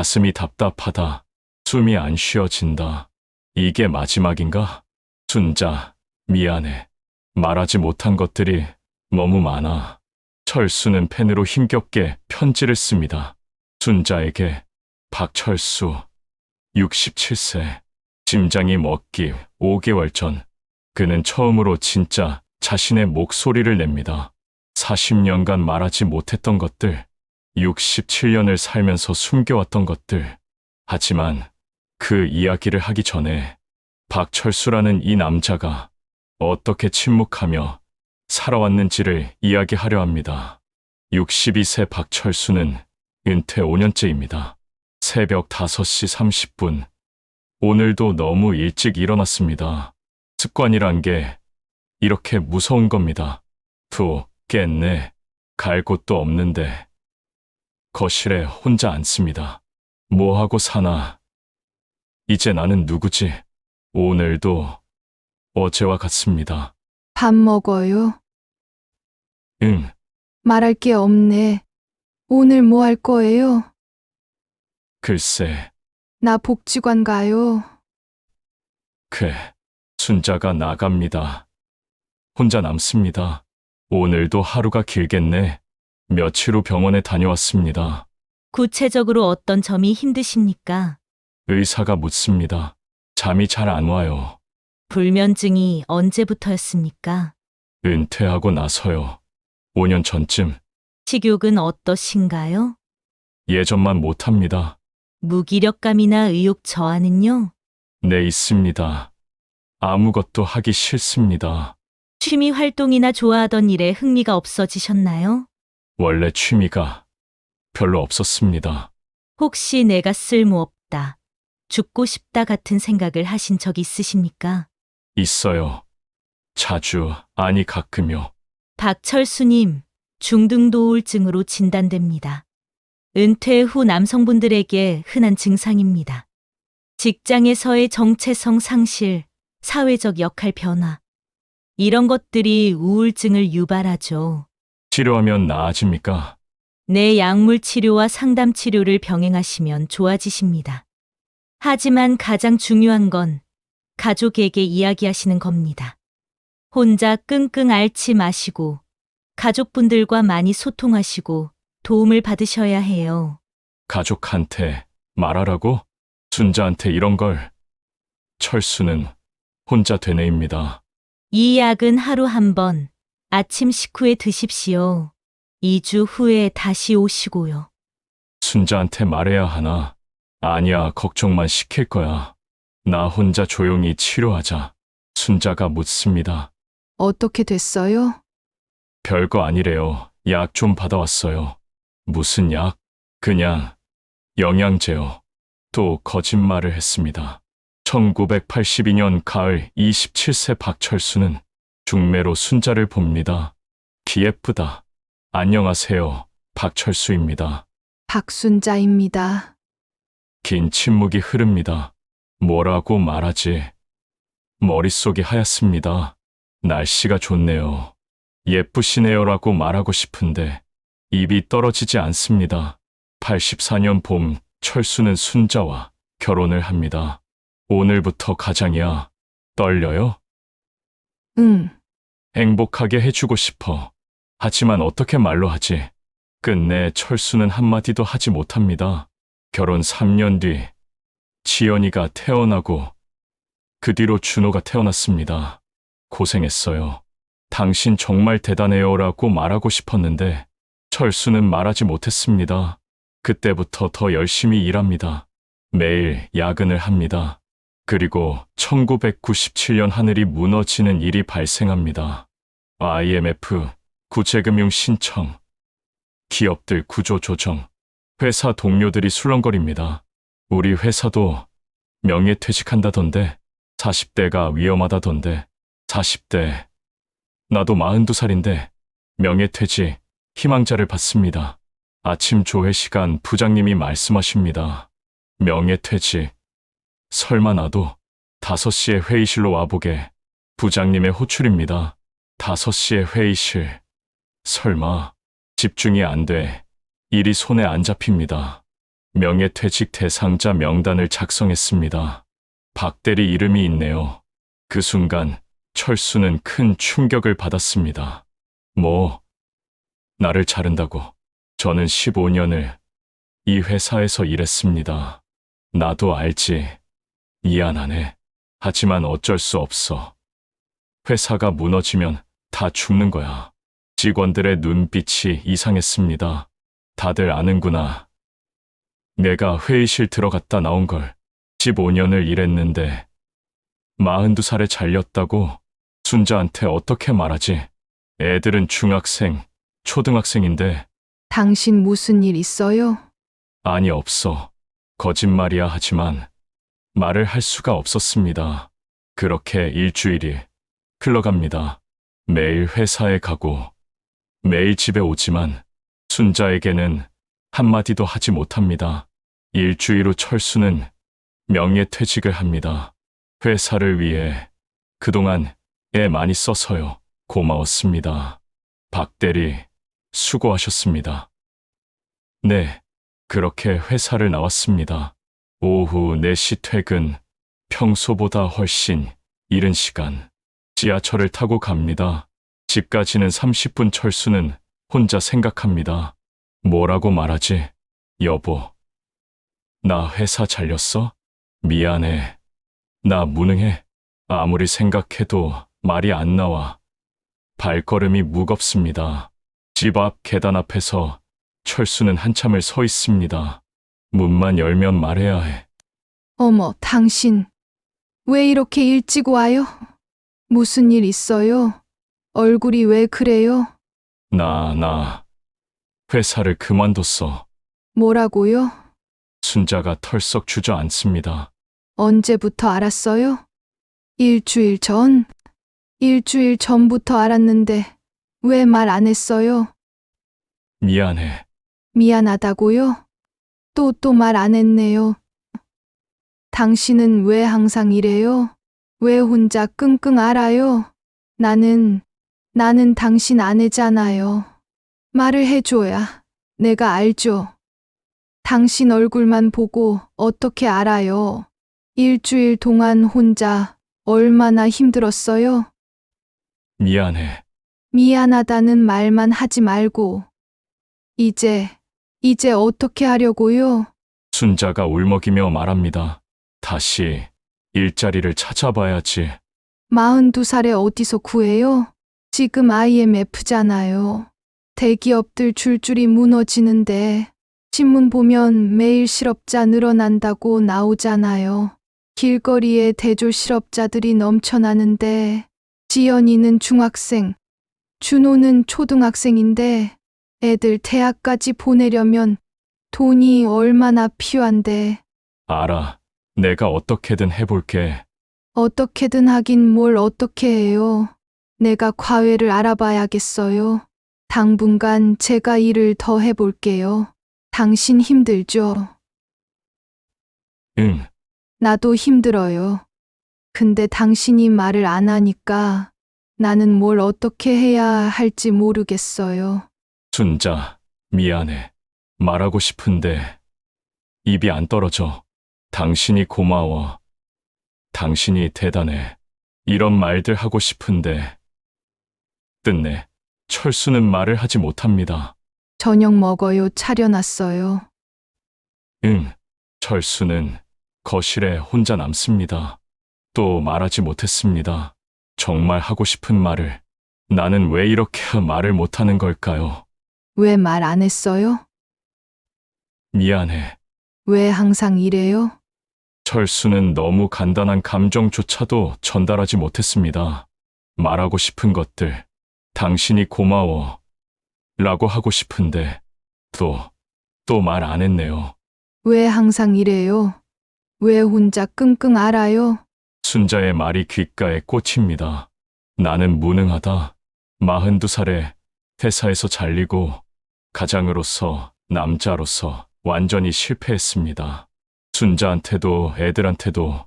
가슴이 답답하다. 숨이 안 쉬어진다. 이게 마지막인가? 순자, 미안해. 말하지 못한 것들이 너무 많아. 철수는 펜으로 힘겹게 편지를 씁니다. 순자에게. 박철수, 67세. 심장이 멎기 5개월 전, 그는 처음으로 진짜 자신의 목소리를 냅니다. 40년간 말하지 못했던 것들, 67년을 살면서 숨겨왔던 것들. 하지만 그 이야기를 하기 전에 박철수라는 이 남자가 어떻게 침묵하며 살아왔는지를 이야기하려 합니다. 62세 박철수는 은퇴 5년째입니다. 새벽 5시 30분. 오늘도 너무 일찍 일어났습니다. 습관이란 게 이렇게 무서운 겁니다. 깼네. 갈 곳도 없는데. 거실에 혼자 앉습니다. 뭐하고 사나. 이제 나는 누구지? 오늘도 어제와 같습니다. 밥 먹어요? 응, 말할 게 없네. 오늘 뭐 할 거예요? 글쎄, 나 복지관 가요. 순자가 나갑니다. 혼자 남습니다. 오늘도 하루가 길겠네. 며칠 후 병원에 다녀왔습니다. 구체적으로 어떤 점이 힘드십니까? 의사가 묻습니다. 잠이 잘 안 와요. 불면증이 언제부터였습니까? 은퇴하고 나서요. 5년 전쯤. 식욕은 어떠신가요? 예전만 못합니다. 무기력감이나 의욕 저하는요? 네, 있습니다. 아무것도 하기 싫습니다. 취미 활동이나 좋아하던 일에 흥미가 없어지셨나요? 원래 취미가 별로 없었습니다. 혹시 내가 쓸모없다, 죽고 싶다 같은 생각을 하신 적 있으십니까? 있어요. 자주, 아니 가끔요. 박철수님, 중등도 우울증으로 진단됩니다. 은퇴 후 남성분들에게 흔한 증상입니다. 직장에서의 정체성 상실, 사회적 역할 변화. 이런 것들이 우울증을 유발하죠. 치료하면 나아집니까? 내 약물 치료와 상담 치료를 병행하시면 좋아지십니다. 하지만 가장 중요한 건 가족에게 이야기하시는 겁니다. 혼자 끙끙 앓지 마시고 가족분들과 많이 소통하시고 도움을 받으셔야 해요. 가족한테 말하라고? 순자한테 이런 걸. 철수는 혼자 되뇌입니다. 이 약은 하루 한 번, 아침 식후에 드십시오. 2주 후에 다시 오시고요. 순자한테 말해야 하나? 아니야, 걱정만 시킬 거야. 나 혼자 조용히 치료하자. 순자가 묻습니다. 어떻게 됐어요? 별거 아니래요. 약 좀 받아왔어요. 무슨 약? 그냥 영양제요. 또 거짓말을 했습니다. 1982년 가을 27세 박철수는 중매로 순자를 봅니다. 키 예쁘다. 안녕하세요. 박철수입니다. 박순자입니다. 긴 침묵이 흐릅니다. 뭐라고 말하지? 머릿속이 하얗습니다. 날씨가 좋네요. 예쁘시네요라고 말하고 싶은데 입이 떨어지지 않습니다. 84년 봄 철수는 순자와 결혼을 합니다. 오늘부터 가장이야. 떨려요? 응. 행복하게 해주고 싶어. 하지만 어떻게 말로 하지? 끝내 철수는 한마디도 하지 못합니다. 결혼 3년 뒤 지연이가 태어나고 그 뒤로 준호가 태어났습니다. 고생했어요. 당신 정말 대단해요라고 말하고 싶었는데 철수는 말하지 못했습니다. 그때부터 더 열심히 일합니다. 매일 야근을 합니다. 그리고 1997년 하늘이 무너지는 일이 발생합니다. IMF, 구제금융 신청, 기업들 구조 조정, 회사 동료들이 술렁거립니다. 우리 회사도 명예퇴직한다던데, 40대가 위험하다던데, 40대, 나도 42살인데 명예퇴직, 희망자를 받습니다. 아침 조회 시간 부장님이 말씀하십니다. 명예퇴직. 설마 나도 5시에 회의실로 와보게. 부장님의 호출입니다. 5시에 회의실. 설마 집중이 안 돼. 일이 손에 안 잡힙니다. 명예퇴직 대상자 명단을 작성했습니다. 박대리 이름이 있네요. 그 순간 철수는 큰 충격을 받았습니다. 뭐, 나를 자른다고. 저는 15년을 이 회사에서 일했습니다. 나도 알지. 미안하네. 하지만 어쩔 수 없어. 회사가 무너지면 다 죽는 거야. 직원들의 눈빛이 이상했습니다. 다들 아는구나. 내가 회의실 들어갔다 나온 걸 15년을 일했는데 42살에 잘렸다고 순자한테 어떻게 말하지? 애들은 중학생, 초등학생인데. 당신 무슨 일 있어요? 아니, 없어. 거짓말이야. 하지만 말을 할 수가 없었습니다. 그렇게 일주일이 흘러갑니다. 매일 회사에 가고 매일 집에 오지만 순자에게는 한마디도 하지 못합니다. 일주일 후 철수는 명예퇴직을 합니다. 회사를 위해 그동안 애 많이 써서요. 고마웠습니다. 박대리, 수고하셨습니다. 네, 그렇게 회사를 나왔습니다. 오후 4시 퇴근, 평소보다 훨씬 이른 시간. 지하철을 타고 갑니다. 집까지는 30분. 철수는 혼자 생각합니다. 뭐라고 말하지? 여보, 나 회사 잘렸어? 미안해. 나 무능해. 아무리 생각해도 말이 안 나와. 발걸음이 무겁습니다. 집 앞 계단 앞에서 철수는 한참을 서 있습니다. 문만 열면 말해야 해. 어머, 당신. 왜 이렇게 일찍 와요? 무슨 일 있어요? 얼굴이 왜 그래요? 나 회사를 그만뒀어. 뭐라고요? 순자가 털썩 주저앉습니다. 언제부터 알았어요? 일주일 전? 일주일 전부터 알았는데 왜 말 안 했어요? 미안해. 미안하다고요? 또 말 안 했네요. 당신은 왜 항상 이래요? 왜 혼자 끙끙 앓아요? 나는 당신 아내잖아요. 말을 해줘야 내가 알죠. 당신 얼굴만 보고 어떻게 알아요? 일주일 동안 혼자 얼마나 힘들었어요? 미안해. 미안하다는 말만 하지 말고 이제 어떻게 하려고요? 순자가 울먹이며 말합니다. 다시 일자리를 찾아봐야지. 42살에 어디서 구해요? 지금 IMF잖아요. 대기업들 줄줄이 무너지는데 신문 보면 매일 실업자 늘어난다고 나오잖아요. 길거리에 대졸 실업자들이 넘쳐나는데 지연이는 중학생, 준호는 초등학생인데 애들 대학까지 보내려면 돈이 얼마나 필요한데. 알아. 내가 어떻게든 해볼게. 어떻게든 하긴 뭘 어떻게 해요. 내가 과외를 알아봐야겠어요. 당분간 제가 일을 더 해볼게요. 당신 힘들죠? 응. 나도 힘들어요. 근데 당신이 말을 안 하니까 나는 뭘 어떻게 해야 할지 모르겠어요. 순자, 미안해. 말하고 싶은데 입이 안 떨어져. 당신이 고마워. 당신이 대단해. 이런 말들 하고 싶은데 끝내 철수는 말을 하지 못합니다. 저녁 먹어요. 차려놨어요. 응. 철수는 거실에 혼자 남습니다. 또 말하지 못했습니다. 정말 하고 싶은 말을. 나는 왜 이렇게 말을 못하는 걸까요? 왜 말 안 했어요? 미안해. 왜 항상 이래요? 철수는 너무 간단한 감정조차도 전달하지 못했습니다. 말하고 싶은 것들, 당신이 고마워 라고 하고 싶은데 또 말 안 했네요. 왜 항상 이래요? 왜 혼자 끙끙 앓아요? 순자의 말이 귓가에 꽂힙니다. 나는 무능하다. 42살에 회사에서 잘리고 가장으로서, 남자로서 완전히 실패했습니다. 순자한테도 애들한테도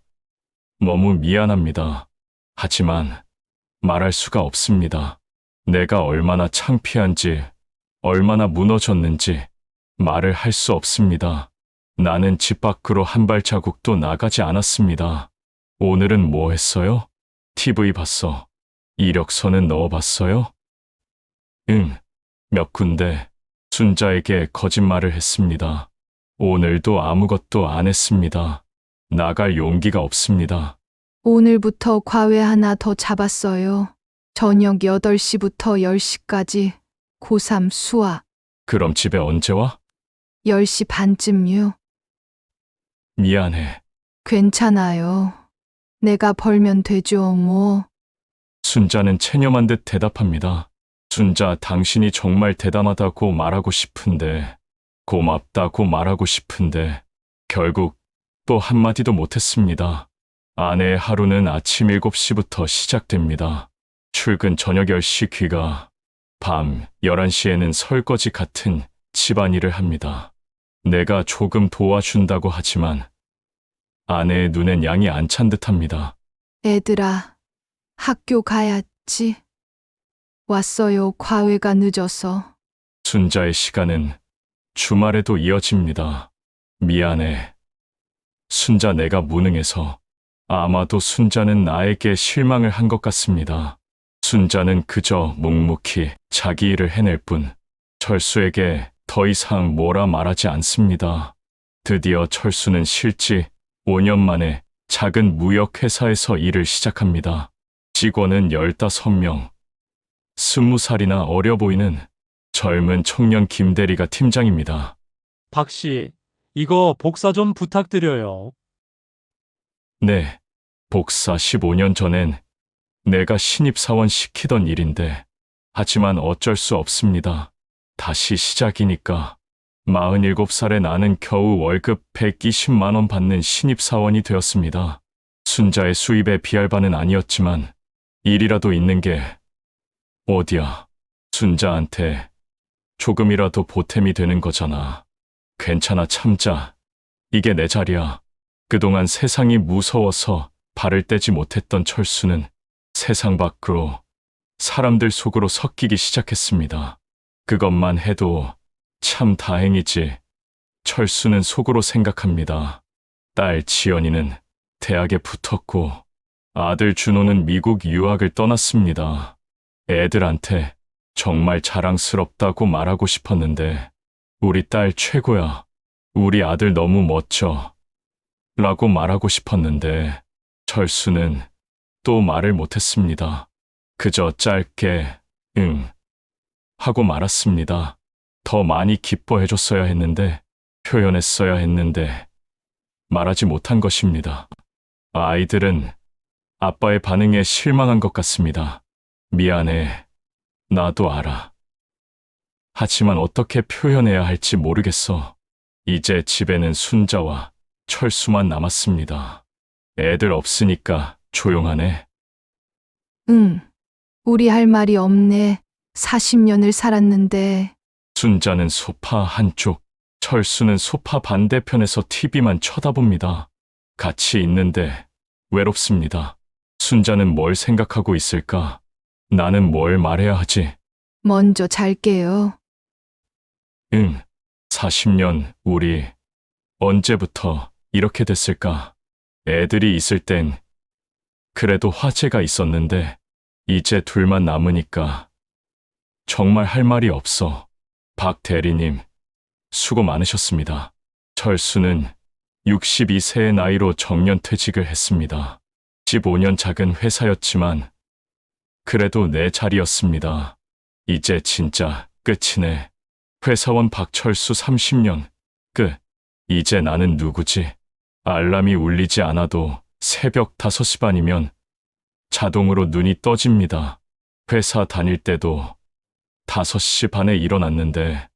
너무 미안합니다. 하지만 말할 수가 없습니다. 내가 얼마나 창피한지, 얼마나 무너졌는지 말을 할 수 없습니다. 나는 집 밖으로 한 발자국도 나가지 않았습니다. 오늘은 뭐 했어요? TV 봤어. 이력서는 넣어봤어요? 응, 몇 군데 순자에게 거짓말을 했습니다. 오늘도 아무것도 안 했습니다. 나갈 용기가 없습니다. 오늘부터 과외 하나 더 잡았어요. 저녁 8시부터 10시까지 고3 수학. 그럼 집에 언제 와? 10시 반쯤요. 미안해. 괜찮아요. 내가 벌면 되죠, 뭐. 순자는 체념한 듯 대답합니다. 순자, 당신이 정말 대단하다고 말하고 싶은데, 고맙다고 말하고 싶은데, 결국 또 한마디도 못했습니다. 아내의 하루는 아침 7시부터 시작됩니다. 출근 저녁 10시 귀가, 밤 11시에는 설거지 같은 집안일을 합니다. 내가 조금 도와준다고 하지만 아내의 눈엔 양이 안 찬 듯합니다. 애들아, 학교 가야지. 왔어요, 과외가 늦어서. 순자의 시간은 주말에도 이어집니다. 미안해. 순자, 내가 무능해서. 아마도 순자는 나에게 실망을 한 것 같습니다. 순자는 그저 묵묵히 자기 일을 해낼 뿐 철수에게 더 이상 뭐라 말하지 않습니다. 드디어 철수는 실직 5년 만에 작은 무역회사에서 일을 시작합니다. 직원은 15명. 20살이나 어려 보이는 젊은 청년 김대리가 팀장입니다. 박 씨, 이거 복사 좀 부탁드려요. 네, 복사 15년 전엔 내가 신입사원 시키던 일인데, 하지만 어쩔 수 없습니다. 다시 시작이니까. 47살의 나는 겨우 월급 120만 원 받는 신입사원이 되었습니다. 순자의 수입에 비할 바는 아니었지만 일이라도 있는 게 어디야. 순자한테 조금이라도 보탬이 되는 거잖아. 괜찮아, 참자. 이게 내 자리야. 그동안 세상이 무서워서 발을 떼지 못했던 철수는 세상 밖으로, 사람들 속으로 섞이기 시작했습니다. 그것만 해도 참 다행이지. 철수는 속으로 생각합니다. 딸 지연이는 대학에 붙었고 아들 준호는 미국 유학을 떠났습니다. 애들한테 정말 자랑스럽다고 말하고 싶었는데, 우리 딸 최고야. 우리 아들 너무 멋져. 라고 말하고 싶었는데 철수는 또 말을 못했습니다. 그저 짧게 응 하고 말았습니다. 더 많이 기뻐해줬어야 했는데, 표현했어야 했는데 말하지 못한 것입니다. 아이들은 아빠의 반응에 실망한 것 같습니다. 미안해. 나도 알아. 하지만 어떻게 표현해야 할지 모르겠어. 이제 집에는 순자와 철수만 남았습니다. 애들 없으니까 조용하네. 응. 우리 할 말이 없네. 40년을 살았는데. 순자는 소파 한쪽, 철수는 소파 반대편에서 TV만 쳐다봅니다. 같이 있는데 외롭습니다. 순자는 뭘 생각하고 있을까? 나는 뭘 말해야 하지? 먼저 잘게요. 응, 40년 우리 언제부터 이렇게 됐을까? 애들이 있을 땐 그래도 화제가 있었는데 이제 둘만 남으니까 정말 할 말이 없어. 박 대리님, 수고 많으셨습니다. 철수는 62세의 나이로 정년퇴직을 했습니다. 15년 작은 회사였지만 그래도 내 자리였습니다. 이제 진짜 끝이네. 회사원 박철수 30년 끝. 이제 나는 누구지? 알람이 울리지 않아도 새벽 5시 반이면 자동으로 눈이 떠집니다. 회사 다닐 때도 5시 반에 일어났는데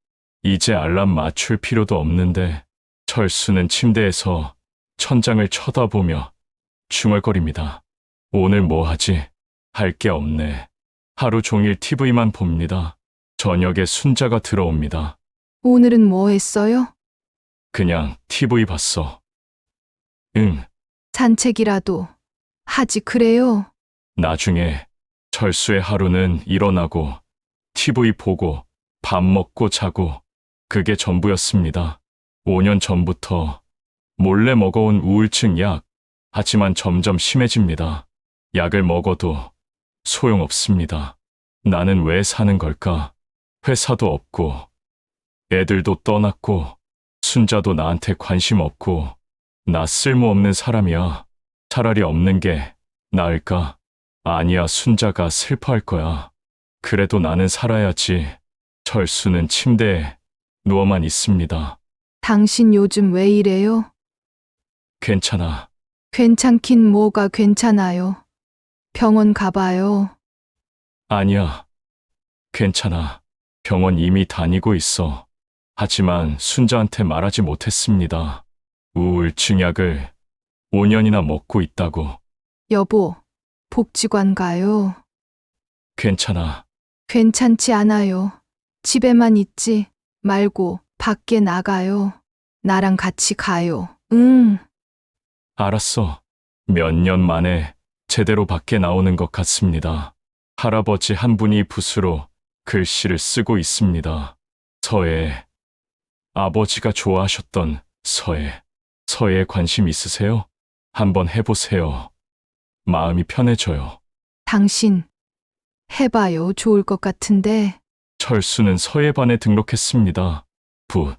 이제 알람 맞출 필요도 없는데, 철수는 침대에서 천장을 쳐다보며 중얼거립니다. 오늘 뭐 하지? 할 게 없네. 하루 종일 TV만 봅니다. 저녁에 순자가 들어옵니다. 오늘은 뭐 했어요? 그냥 TV 봤어. 응. 산책이라도 하지 그래요? 나중에 철수의 하루는 일어나고 TV 보고 밥 먹고 자고, 그게 전부였습니다. 5년 전부터 몰래 먹어온 우울증 약. 하지만 점점 심해집니다. 약을 먹어도 소용없습니다. 나는 왜 사는 걸까? 회사도 없고, 애들도 떠났고, 순자도 나한테 관심 없고, 나 쓸모없는 사람이야. 차라리 없는 게 나을까? 아니야, 순자가 슬퍼할 거야. 그래도 나는 살아야지. 철수는 침대에 누워만 있습니다. 당신 요즘 왜 이래요? 괜찮아. 괜찮긴 뭐가 괜찮아요. 병원 가봐요. 아니야. 괜찮아. 병원 이미 다니고 있어. 하지만 순자한테 말하지 못했습니다. 우울증 약을 5년이나 먹고 있다고. 여보, 복지관 가요. 괜찮아. 괜찮지 않아요. 집에만 있지 말고 밖에 나가요. 나랑 같이 가요. 응. 알았어. 몇 년 만에 제대로 밖에 나오는 것 같습니다. 할아버지 한 분이 붓으로 글씨를 쓰고 있습니다. 서예. 아버지가 좋아하셨던 서예. 서예에 관심 있으세요? 한번 해보세요. 마음이 편해져요. 당신 해봐요. 좋을 것 같은데. 철수는 서예반에 등록했습니다. 붓.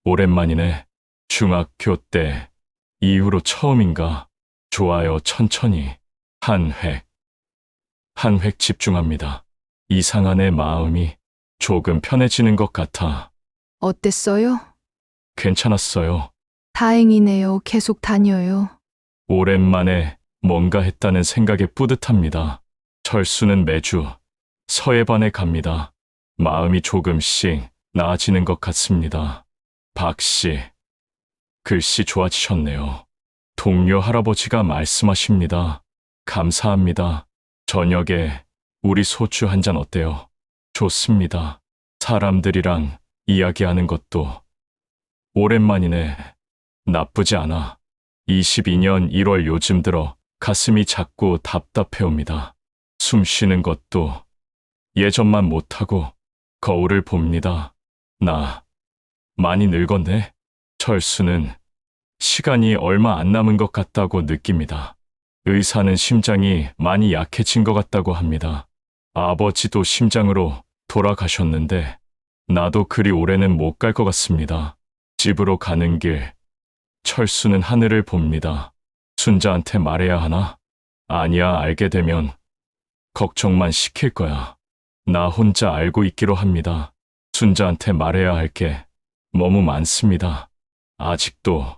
오랜만이네. 중학교 때 이후로 처음인가. 좋아요. 천천히. 한 획. 한 획 집중합니다. 이상한 내 마음이 조금 편해지는 것 같아. 어땠어요? 괜찮았어요. 다행이네요. 계속 다녀요. 오랜만에 뭔가 했다는 생각에 뿌듯합니다. 철수는 매주 서예반에 갑니다. 마음이 조금씩 나아지는 것 같습니다. 박 씨, 글씨 좋아지셨네요. 동료 할아버지가 말씀하십니다. 감사합니다. 저녁에 우리 소주 한 잔 어때요? 좋습니다. 사람들이랑 이야기하는 것도 오랜만이네. 나쁘지 않아. 22년 1월 요즘 들어 가슴이 자꾸 답답해 옵니다. 숨 쉬는 것도 예전만 못하고 거울을 봅니다. 나 많이 늙었네. 철수는 시간이 얼마 안 남은 것 같다고 느낍니다. 의사는 심장이 많이 약해진 것 같다고 합니다. 아버지도 심장으로 돌아가셨는데 나도 그리 오래는 못 갈 것 같습니다. 집으로 가는 길, 철수는 하늘을 봅니다. 순자한테 말해야 하나? 아니야, 알게 되면 걱정만 시킬 거야. 나 혼자 알고 있기로 합니다. 순자한테 말해야 할 게 너무 많습니다. 아직도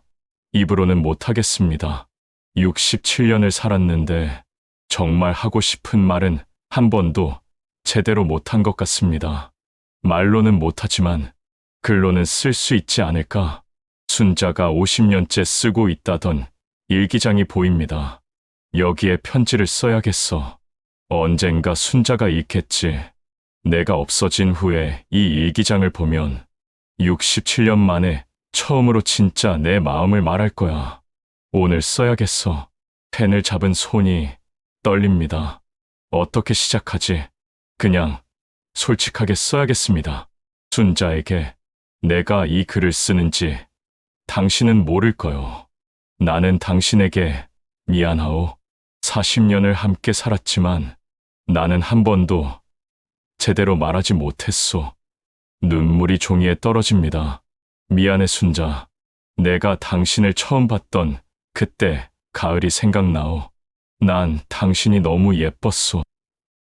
입으로는 못하겠습니다. 67년을 살았는데 정말 하고 싶은 말은 한 번도 제대로 못한 것 같습니다. 말로는 못하지만 글로는 쓸 수 있지 않을까? 순자가 50년째 쓰고 있다던 일기장이 보입니다. 여기에 편지를 써야겠어. 언젠가 순자가 읽겠지. 내가 없어진 후에 이 일기장을 보면 67년 만에 처음으로 진짜 내 마음을 말할 거야. 오늘 써야겠어. 펜을 잡은 손이 떨립니다. 어떻게 시작하지? 그냥 솔직하게 써야겠습니다. 순자에게 내가 이 글을 쓰는지 당신은 모를 거요. 나는 당신에게 미안하오. 40년을 함께 살았지만 나는 한 번도 제대로 말하지 못했소. 눈물이 종이에 떨어집니다. 미안해 순자. 내가 당신을 처음 봤던 그때 가을이 생각나오. 난 당신이 너무 예뻤소.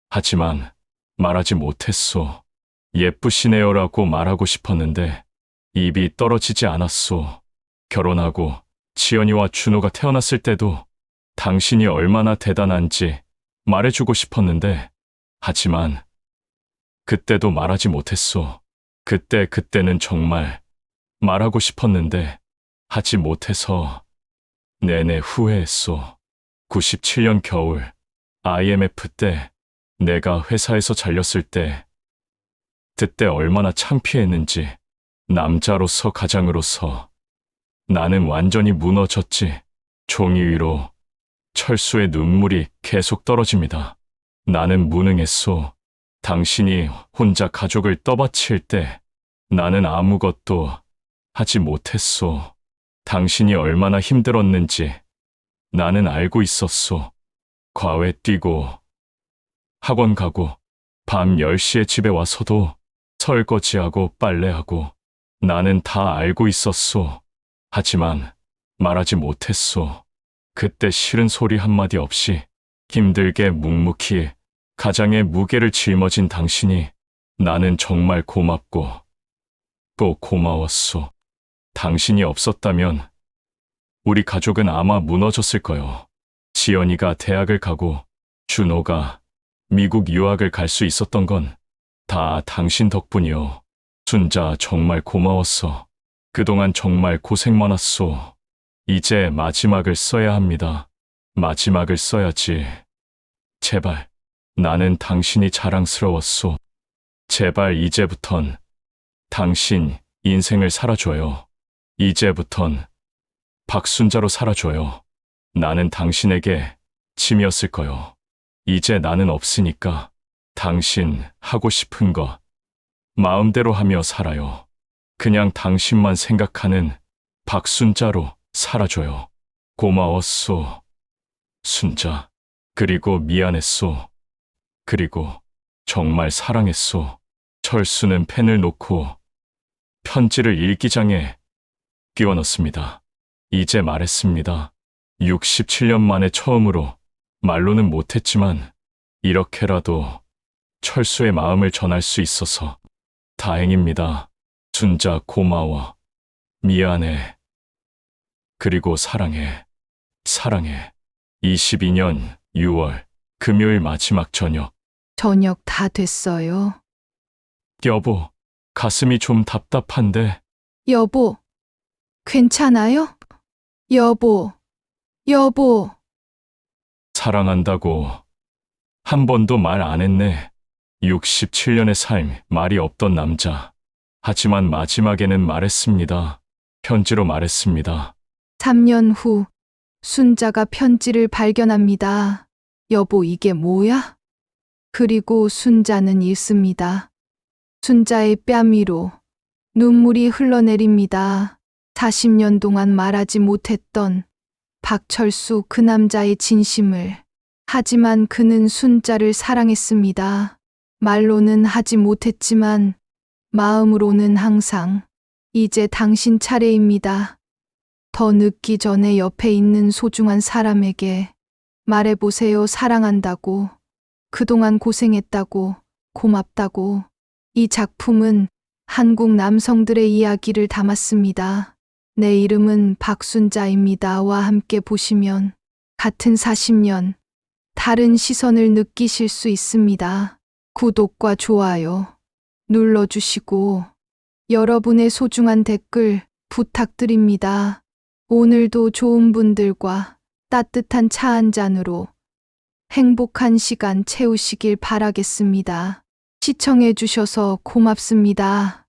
하지만 말하지 못했소. 예쁘시네요라고 말하고 싶었는데 입이 떨어지지 않았소. 결혼하고 지연이와 준호가 태어났을 때도 당신이 얼마나 대단한지 말해주고 싶었는데 하지만 그때도 말하지 못했소. 그때는 정말 말하고 싶었는데 하지 못해서 내내 후회했소. 97년 겨울 IMF 때 내가 회사에서 잘렸을 때 그때 얼마나 창피했는지 남자로서 가장으로서 나는 완전히 무너졌지. 종이 위로 철수의 눈물이 계속 떨어집니다. 나는 무능했소. 당신이 혼자 가족을 떠받칠 때 나는 아무것도 하지 못했소. 당신이 얼마나 힘들었는지 나는 알고 있었소. 과외 뛰고 학원 가고 밤 10시에 집에 와서도 설거지하고 빨래하고 나는 다 알고 있었소. 하지만 말하지 못했소. 그때 싫은 소리 한마디 없이 힘들게 묵묵히 가장의 무게를 짊어진 당신이 나는 정말 고맙고 또 고마웠소. 당신이 없었다면 우리 가족은 아마 무너졌을 거요. 지연이가 대학을 가고 준호가 미국 유학을 갈 수 있었던 건 다 당신 덕분이요. 순자 정말 고마웠어. 그동안 정말 고생 많았소. 이제 마지막을 써야 합니다. 마지막을 써야지. 제발, 나는 당신이 자랑스러웠소. 제발 이제부턴 당신 인생을 살아줘요. 이제부턴 박순자로 살아줘요. 나는 당신에게 짐이었을 거요. 이제 나는 없으니까 당신 하고 싶은 거 마음대로 하며 살아요. 그냥 당신만 생각하는 박순자로 살아줘요. 고마웠소. 순자. 그리고 미안했소. 그리고 정말 사랑했소. 철수는 펜을 놓고 편지를 일기장에 끼워 넣습니다. 이제 말했습니다. 67년 만에 처음으로 말로는 못했지만 이렇게라도 철수의 마음을 전할 수 있어서 다행입니다. 순자 고마워. 미안해. 그리고 사랑해. 사랑해. 22년 6월 금요일 마지막 저녁. 저녁 다 됐어요. 여보, 가슴이 좀 답답한데 여보, 괜찮아요? 여보, 여보. 사랑한다고 한 번도 말 안 했네. 67년의 삶, 말이 없던 남자. 하지만 마지막에는 말했습니다. 편지로 말했습니다. 3년 후 순자가 편지를 발견합니다. 여보, 이게 뭐야? 그리고 순자는 읽습니다. 순자의 뺨 위로 눈물이 흘러내립니다. 40년 동안 말하지 못했던 박철수 그 남자의 진심을. 하지만 그는 순자를 사랑했습니다. 말로는 하지 못했지만 마음으로는 항상 이제 당신 차례입니다. 더 늦기 전에 옆에 있는 소중한 사람에게 말해보세요. 사랑한다고, 그동안 고생했다고, 고맙다고. 이 작품은 한국 남성들의 이야기를 담았습니다. 내 이름은 박순자입니다와 함께 보시면 같은 40년, 다른 시선을 느끼실 수 있습니다. 구독과 좋아요 눌러주시고 여러분의 소중한 댓글 부탁드립니다. 오늘도 좋은 분들과 따뜻한 차 한 잔으로 행복한 시간 채우시길 바라겠습니다. 시청해 주셔서 고맙습니다.